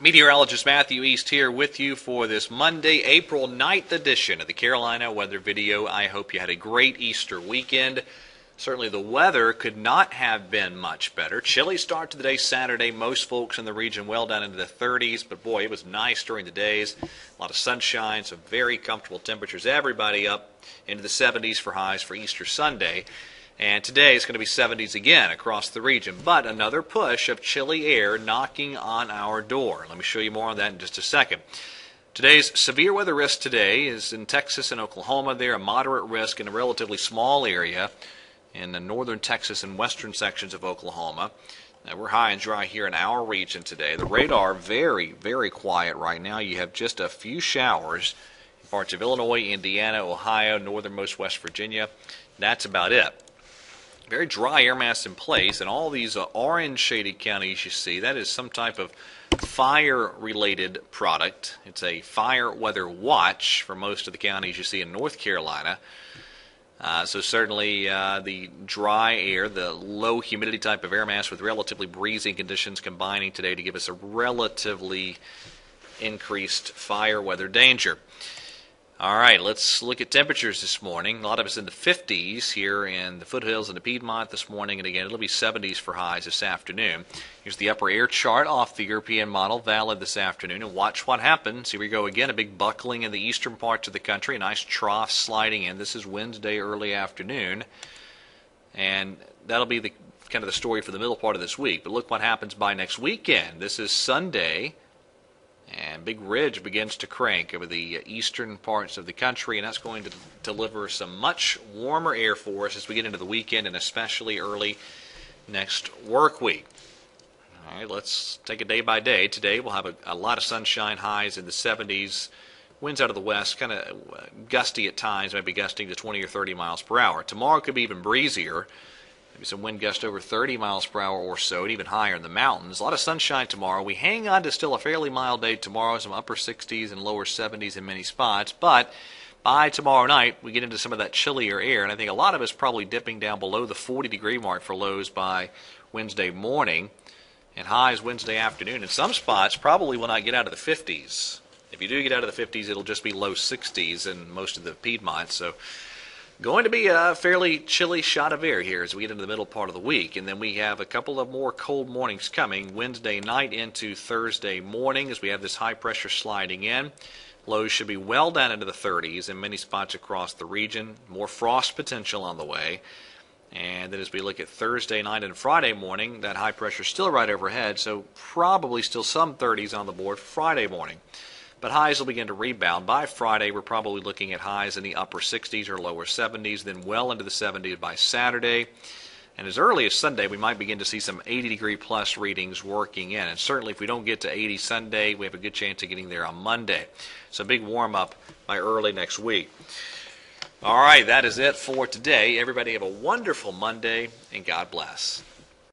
Meteorologist Matthew East here with you for this Monday, April 9th edition of the Carolina Weather Video. I hope you had a great Easter weekend. Certainly the weather could not have been much better. Chilly start to the day Saturday. Most folks in the region well down into the 30s, but boy, it was nice during the days. A lot of sunshine, some very comfortable temperatures. Everybody up into the 70s for highs for Easter Sunday. And today it's going to be 70s again across the region, but another push of chilly air knocking on our door. Let me show you more on that in just a second. Today's severe weather risk today is in Texas and Oklahoma. There, a moderate risk in a relatively small area in the northern Texas and western sections of Oklahoma. Now, we're high and dry here in our region today. The radar very, very quiet right now. You have just a few showers in parts of Illinois, Indiana, Ohio, northernmost West Virginia. That's about it. Very dry air mass in place, and all these orange shaded counties you see, that is some type of fire related product. It's a fire weather watch for most of the counties you see in North Carolina. So certainly the dry air, the low humidity type of air mass with relatively breezy conditions combining today to give us a relatively increased fire weather danger. All right, let's look at temperatures this morning. A lot of us in the 50s here in the foothills and the Piedmont this morning, and again, it'll be 70s for highs this afternoon. Here's the upper air chart off the European model, valid this afternoon, and watch what happens. Here we go again, a big buckling in the eastern parts of the country, a nice trough sliding in. This is Wednesday early afternoon, and that'll be the kind of the story for the middle part of this week. But look what happens by next weekend. This is Sunday. And big ridge begins to crank over the eastern parts of the country, and that's going to deliver some much warmer air for us as we get into the weekend and especially early next work week. All right, let's take it day by day. Today we'll have a lot of sunshine, highs in the 70s. Winds out of the west, kind of gusty at times, maybe gusting to 20 or 30 miles per hour. Tomorrow could be even breezier. Maybe some wind gust over 30 miles per hour or so, and even higher in the mountains. A lot of sunshine tomorrow. We hang on to still a fairly mild day tomorrow, some upper 60s and lower 70s in many spots. But by tomorrow night, we get into some of that chillier air, and I think a lot of us probably dipping down below the 40-degree mark for lows by Wednesday morning, and highs Wednesday afternoon. In some spots, probably will not get out of the 50s. If you do get out of the 50s, it'll just be low 60s in most of the Piedmont. So going to be a fairly chilly shot of air here as we get into the middle part of the week. And then we have a couple of more cold mornings coming Wednesday night into Thursday morning as we have this high pressure sliding in. Lows should be well down into the 30s in many spots across the region. More frost potential on the way. And then as we look at Thursday night and Friday morning, that high pressure is still right overhead, so probably still some 30s on the board for Friday morning. But highs will begin to rebound. By Friday, we're probably looking at highs in the upper 60s or lower 70s, then well into the 70s by Saturday. And as early as Sunday, we might begin to see some 80-degree plus readings working in. And certainly if we don't get to 80 Sunday, we have a good chance of getting there on Monday. So a big warm-up by early next week. All right, that is it for today. Everybody have a wonderful Monday, and God bless.